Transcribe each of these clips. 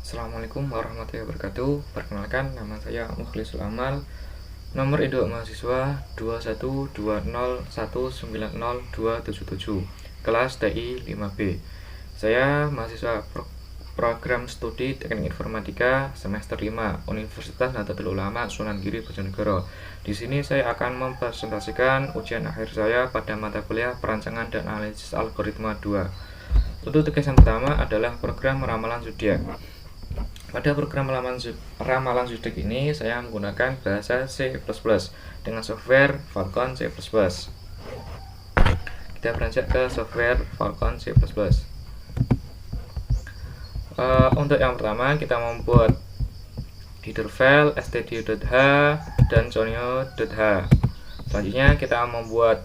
Assalamualaikum warahmatullahi wabarakatuh. Perkenalkan, nama saya Mukhlisul Amal. Nomor induk mahasiswa 21201902777. Kelas TI 5B. Saya mahasiswa program studi Teknik Informatika semester 5 Universitas Nahdlatul Ulama Sunan Giri Bojonegoro. Di sini saya akan mempresentasikan ujian akhir saya pada mata kuliah Perancangan dan Analisis Algoritma 2. Untuk tugas yang pertama adalah program ramalan zodiak. Pada program ramalan zodiak ini saya menggunakan bahasa C++ dengan software Falcon C++. Kita beranjak ke software Falcon C++. Untuk yang pertama kita membuat header file stdio.h dan sonio.h. Selanjutnya kita membuat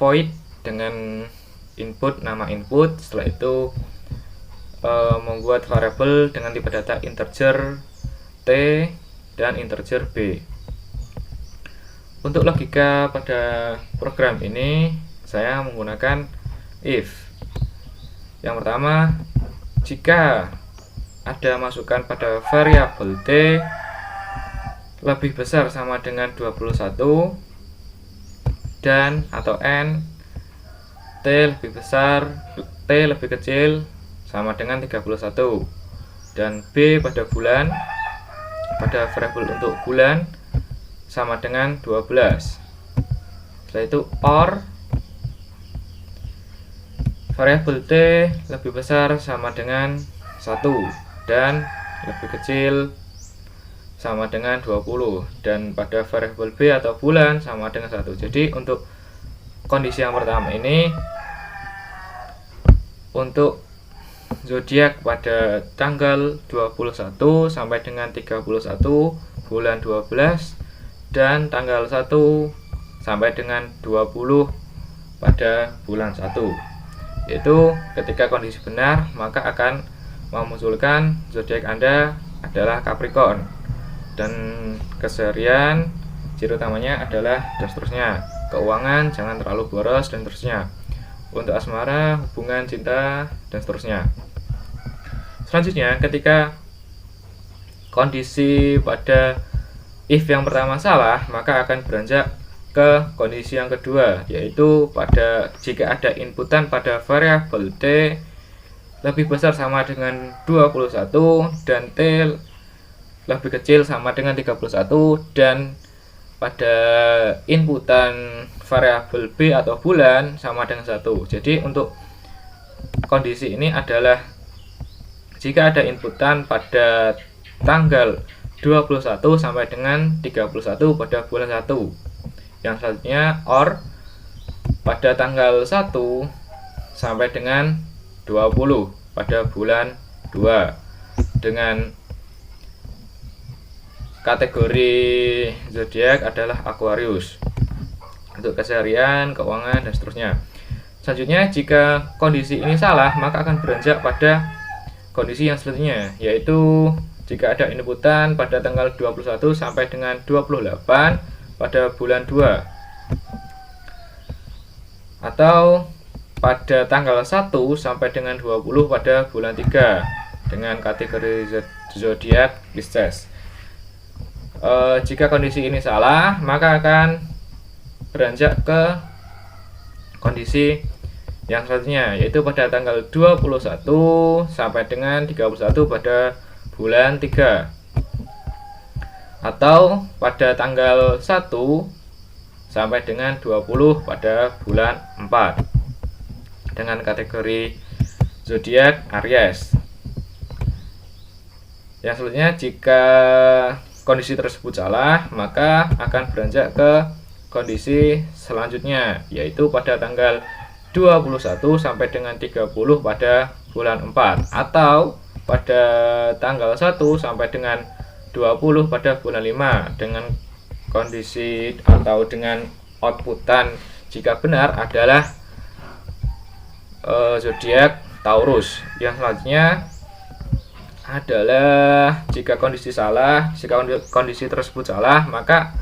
void dengan input nama input. Setelah itu membuat variabel dengan tipe data integer T dan integer B. Untuk logika pada program ini saya menggunakan if. Yang pertama, jika ada masukan pada variabel T lebih besar sama dengan 21 dan atau N, T lebih besar, T lebih kecil sama dengan 31, dan B pada bulan, pada variabel untuk bulan sama dengan 12. Setelah itu OR variabel T lebih besar sama dengan 1 dan lebih kecil sama dengan 20, dan pada variabel B atau bulan sama dengan 1. Jadi untuk kondisi yang pertama ini, untuk zodiak pada tanggal 21 sampai dengan 31 bulan 12 dan tanggal 1 sampai dengan 20 pada bulan 1. Yaitu ketika kondisi benar maka akan memunculkan zodiak Anda adalah Capricorn, dan keseharian ciri utamanya adalah dan seterusnya. Keuangan jangan terlalu boros dan seterusnya. Untuk asmara, hubungan cinta dan seterusnya. Selanjutnya, ketika kondisi pada if yang pertama salah, maka akan beranjak ke kondisi yang kedua, yaitu pada jika ada inputan pada variabel T lebih besar sama dengan 21 dan T lebih kecil sama dengan 31, dan pada inputan variabel B atau bulan sama dengan 1. Jadi untuk kondisi ini adalah jika ada inputan pada tanggal 21 sampai dengan 31 pada bulan 1. Yang selanjutnya OR pada tanggal 1 sampai dengan 20 pada bulan 2 dengan kategori zodiak adalah Aquarius. Untuk keseharian, keuangan dan seterusnya. Selanjutnya, jika kondisi ini salah, maka akan beranjak pada kondisi yang selanjutnya, yaitu jika ada inputan pada tanggal 21 sampai dengan 28 pada bulan 2, atau pada tanggal 1 sampai dengan 20 pada bulan 3 dengan kategori zodiak Pisces. Jika kondisi ini salah, maka akan beranjak ke kondisi yang selanjutnya, yaitu pada tanggal 21 sampai dengan 31 pada bulan 3, atau pada tanggal 1 sampai dengan 20 pada bulan 4 dengan kategori zodiak Aries. Yang selanjutnya, jika kondisi tersebut salah, maka akan beranjak ke kondisi selanjutnya, yaitu pada tanggal 21 sampai dengan 30 pada bulan 4, atau pada tanggal 1 sampai dengan 20 pada bulan 5 dengan kondisi atau dengan outputan jika benar adalah zodiak Taurus. Yang selanjutnya adalah jika kondisi kondisi tersebut salah, maka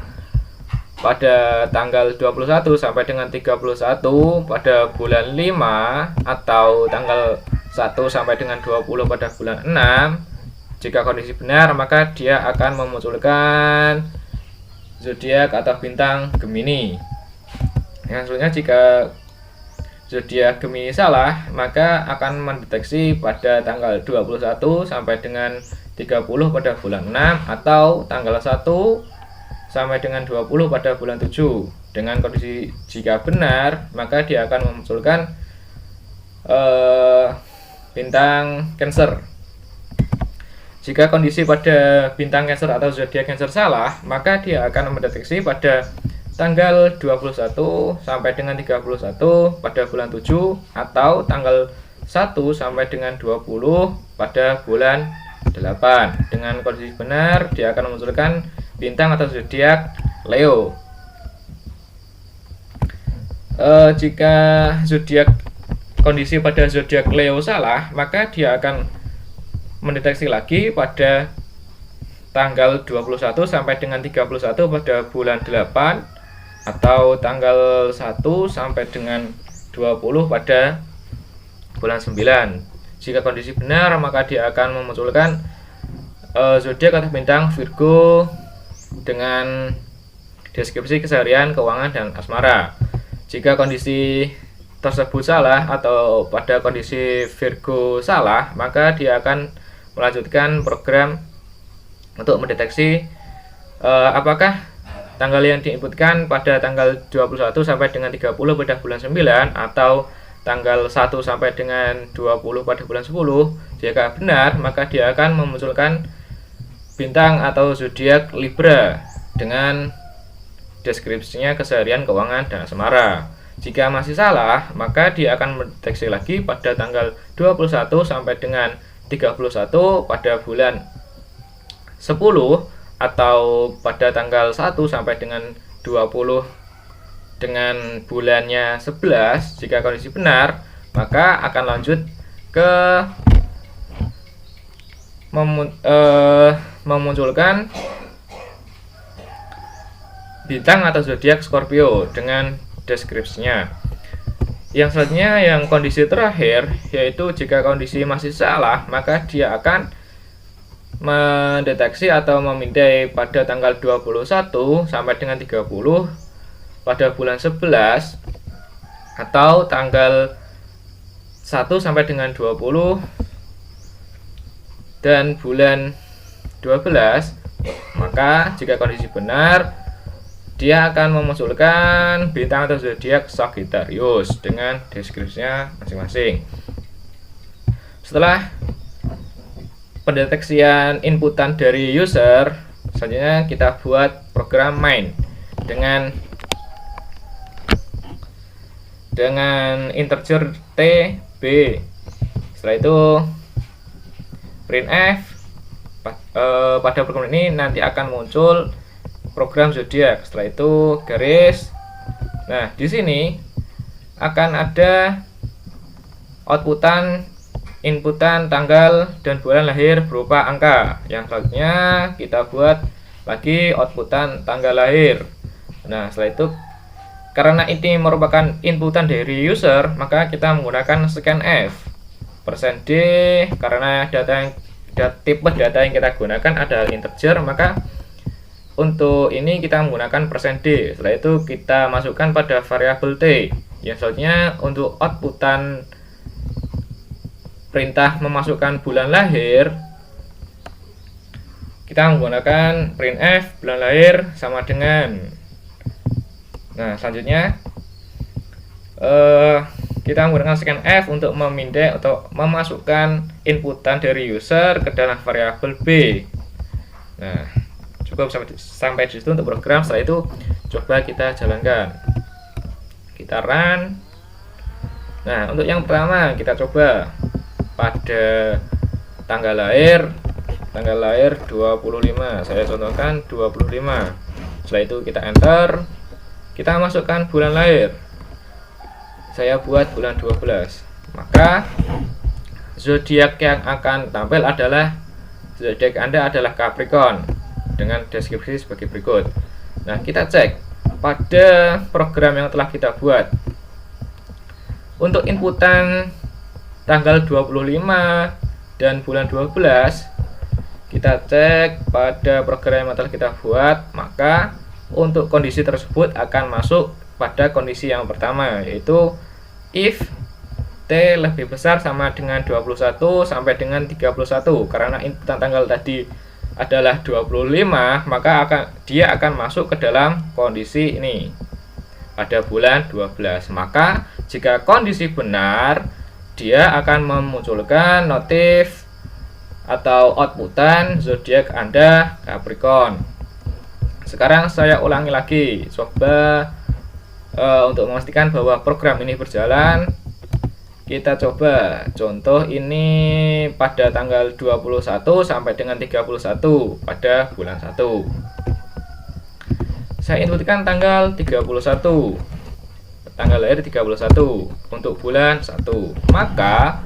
pada tanggal 21 sampai dengan 31 pada bulan 5 atau tanggal 1 sampai dengan 20 pada bulan 6 Jika kondisi benar, maka dia akan memunculkan zodiak atau bintang Gemini. Yang selanjutnya, jika zodiak Gemini salah, maka akan mendeteksi pada tanggal 21 sampai dengan 30 pada bulan 6 atau tanggal 1 sampai dengan 20 pada bulan 7. Dengan kondisi jika benar, maka dia akan memunculkan bintang Cancer. Jika kondisi pada bintang Cancer atau zodiak Cancer salah, maka dia akan mendeteksi pada tanggal 21 sampai dengan 31 pada bulan 7 atau tanggal 1 sampai dengan 20 pada bulan 8. Dengan kondisi benar, dia akan memunculkan bintang atau zodiak Leo. Jika kondisi pada zodiak Leo salah, maka dia akan mendeteksi lagi pada tanggal 21 sampai dengan 31 pada bulan 8 atau tanggal 1 sampai dengan 20 pada bulan 9. Jika kondisi benar, maka dia akan memunculkan zodiak atau bintang Virgo dengan deskripsi keseharian, keuangan, dan asmara. Jika kondisi tersebut salah atau pada kondisi Virgo salah, maka dia akan melanjutkan program untuk mendeteksi apakah tanggal yang diinputkan pada tanggal 21 sampai dengan 30 pada bulan 9 atau tanggal 1 sampai dengan 20 pada bulan 10. Jika benar, maka dia akan memunculkan bintang atau zodiak Libra dengan deskripsinya keseharian, keuangan, dan asmara. Jika masih salah, maka dia akan mendeteksi lagi pada tanggal 21 sampai dengan 31 pada bulan 10 atau pada tanggal 1 sampai dengan 20 dengan bulannya 11. Jika kondisi benar, maka akan lanjut ke memunculkan bintang atau zodiak Scorpio dengan deskripsinya. Yang selanjutnya, yang kondisi terakhir, yaitu jika kondisi masih salah, maka dia akan mendeteksi atau memindai pada tanggal 21 sampai dengan 30 pada bulan 11 atau tanggal 1 sampai dengan 20 dan bulan 12. Maka jika kondisi benar, dia akan memunculkan bintang atau zodiak Sagittarius dengan deskripsinya masing-masing. Setelah pendeteksian inputan dari user, selanjutnya kita buat program main dengan integer t, b. Setelah itu printf. Pada program ini nanti akan muncul program zodiak. Setelah itu garis. Nah, di sini akan ada inputan tanggal dan bulan lahir berupa angka. Yang selanjutnya kita buat lagi outputan tanggal lahir. Nah, setelah itu karena ini merupakan inputan dari user, maka kita menggunakan scanf %d. Karena tipe data yang kita gunakan adalah integer, maka untuk ini kita menggunakan %d. Setelah itu kita masukkan pada variabel t. Yang selanjutnya untuk outputan perintah memasukkan bulan lahir, kita menggunakan printf bulan lahir sama dengan. Nah, selanjutnya kita menggunakan scanf untuk memindai atau memasukkan inputan dari user ke dalam variabel b. Nah, cukup sampai di situ untuk program. Setelah itu coba kita jalankan, kita run. Nah, untuk yang pertama kita coba pada tanggal lahir 25. Saya contohkan 25. Setelah itu kita enter, kita masukkan bulan lahir. Saya buat bulan 12. Maka zodiak yang akan tampil adalah zodiak Anda adalah Capricorn dengan deskripsi sebagai berikut. Nah, kita cek pada program yang telah kita buat. Untuk inputan tanggal 25 dan bulan 12, kita cek pada program yang telah kita buat, maka untuk kondisi tersebut akan masuk pada kondisi yang pertama, yaitu if T lebih besar sama dengan 21 sampai dengan 31. Karena inputan tanggal tadi adalah 25, maka dia akan masuk ke dalam kondisi ini pada bulan 12. Maka jika kondisi benar, dia akan memunculkan notif atau outputan zodiak Anda Capricorn. Sekarang saya ulangi lagi, coba untuk memastikan bahwa program ini berjalan. Kita coba contoh ini pada tanggal 21 sampai dengan 31 pada bulan 1. Saya inputkan tanggal 31, tanggal lahir 31 untuk bulan 1. Maka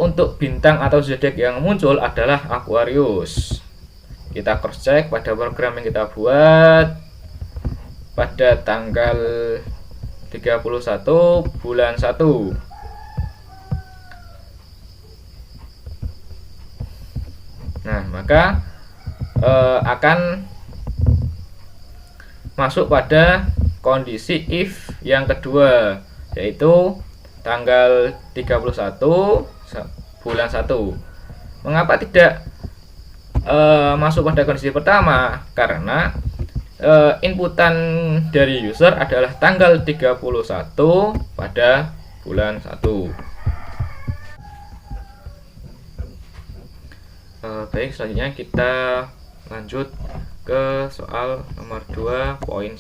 untuk bintang atau zodiak yang muncul adalah Aquarius. Kita cross check pada program yang kita buat pada tanggal 31 bulan 1. Nah, maka akan masuk pada kondisi if yang kedua, yaitu tanggal 31 bulan 1. Mengapa tidak masuk pada kondisi pertama? Karena inputan dari user adalah tanggal 31 pada bulan 1. Baik, selanjutnya kita lanjut ke soal nomor 2.1.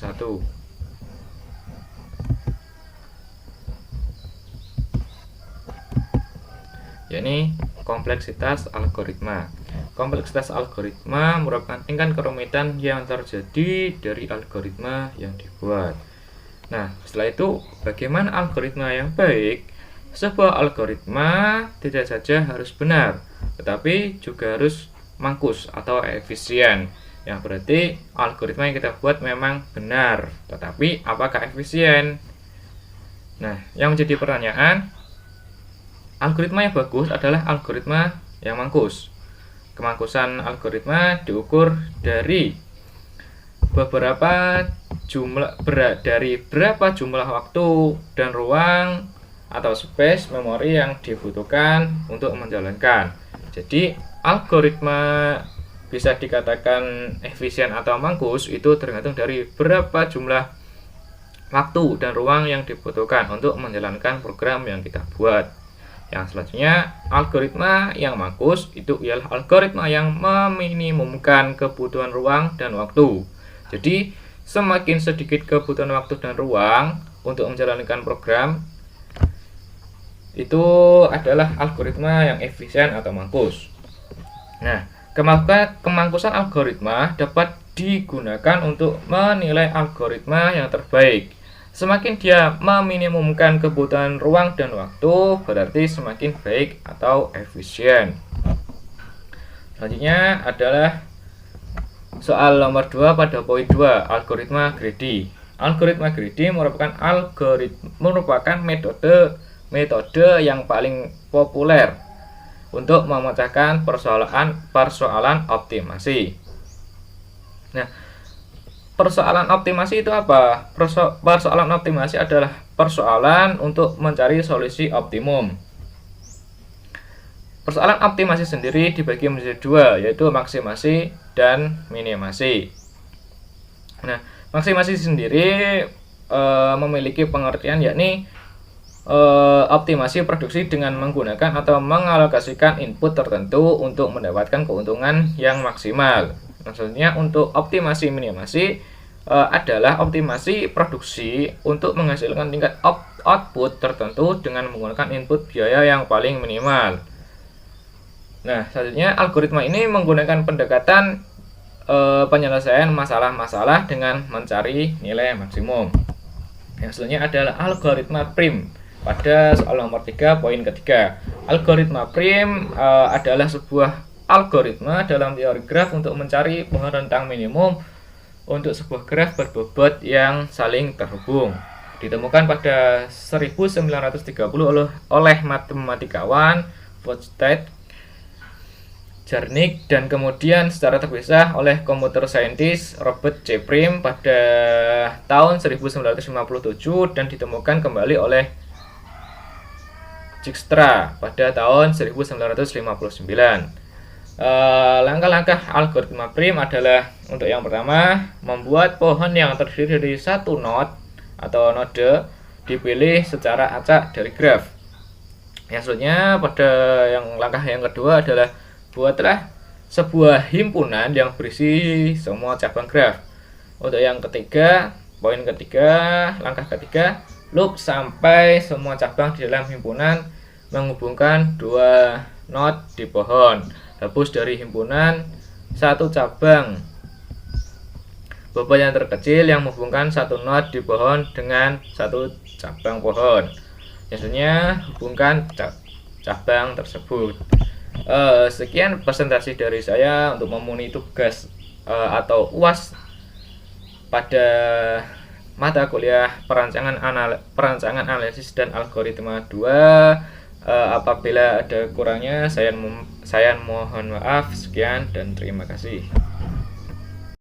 yakni kompleksitas algoritma. Kompleksitas algoritma merupakan tingkat kerumitan yang terjadi dari algoritma yang dibuat. Nah, setelah itu bagaimana algoritma yang baik? Sebuah algoritma tidak saja harus benar, tetapi juga harus mangkus atau efisien. Yang berarti algoritma yang kita buat memang benar, tetapi apakah efisien? Nah, yang menjadi pertanyaan, algoritma yang bagus adalah algoritma yang mangkus. Kemangkusan algoritma diukur dari berapa jumlah waktu dan ruang atau space memori yang dibutuhkan untuk menjalankan. Jadi algoritma bisa dikatakan efisien atau mangkus itu tergantung dari berapa jumlah waktu dan ruang yang dibutuhkan untuk menjalankan program yang kita buat. Yang selanjutnya, algoritma yang mangkus itu ialah algoritma yang meminimumkan kebutuhan ruang dan waktu. Jadi semakin sedikit kebutuhan waktu dan ruang untuk menjalankan program, itu adalah algoritma yang efisien atau mangkus. Nah, kemangkusan algoritma dapat digunakan untuk menilai algoritma yang terbaik. Semakin dia meminimumkan kebutuhan ruang dan waktu, berarti semakin baik atau efisien. Selanjutnya adalah soal nomor 2 pada poin 2, algoritma greedy. Algoritma greedy merupakan metode yang paling populer untuk memecahkan persoalan optimasi. Nah, persoalan optimasi itu apa? Persoalan optimasi adalah persoalan untuk mencari solusi optimum. Persoalan optimasi sendiri dibagi menjadi dua, yaitu maksimasi dan minimasi. Nah, maksimasi sendiri memiliki pengertian yakni optimasi produksi dengan menggunakan atau mengalokasikan input tertentu untuk mendapatkan keuntungan yang maksimal. Maksudnya untuk optimasi minimasi adalah optimasi produksi untuk menghasilkan tingkat output tertentu dengan menggunakan input biaya yang paling minimal. Nah, selanjutnya algoritma ini menggunakan pendekatan penyelesaian masalah-masalah dengan mencari nilai maksimum. Yang selanjutnya adalah algoritma prim. Pada soal nomor 3 poin ketiga, algoritma prim adalah sebuah algoritma dalam teori graf untuk mencari pohon rentang minimum untuk sebuah graf berbobot yang saling terhubung. Ditemukan pada 1930 oleh matematikawan Vogt. Jarnik, dan kemudian secara terpisah oleh computer scientist Robert J. Prim pada tahun 1957 dan ditemukan kembali oleh Dijkstra pada tahun 1959. Langkah-langkah algoritma Prim adalah untuk yang pertama, membuat pohon yang terdiri dari satu node atau node dipilih secara acak dari graf. Yang selanjutnya pada langkah yang kedua adalah buatlah sebuah himpunan yang berisi semua cabang graf. Untuk yang ketiga, langkah ketiga, loop sampai semua cabang di dalam himpunan menghubungkan dua node di pohon. Hapus dari himpunan satu cabang bobot yang terkecil yang menghubungkan satu node di pohon dengan satu cabang pohon. Biasanya hubungkan cabang tersebut. Sekian presentasi dari saya untuk memenuhi tugas atau UAS pada mata kuliah perancangan analisis dan algoritma 2. Apabila ada kurangnya saya mohon maaf. Sekian dan terima kasih.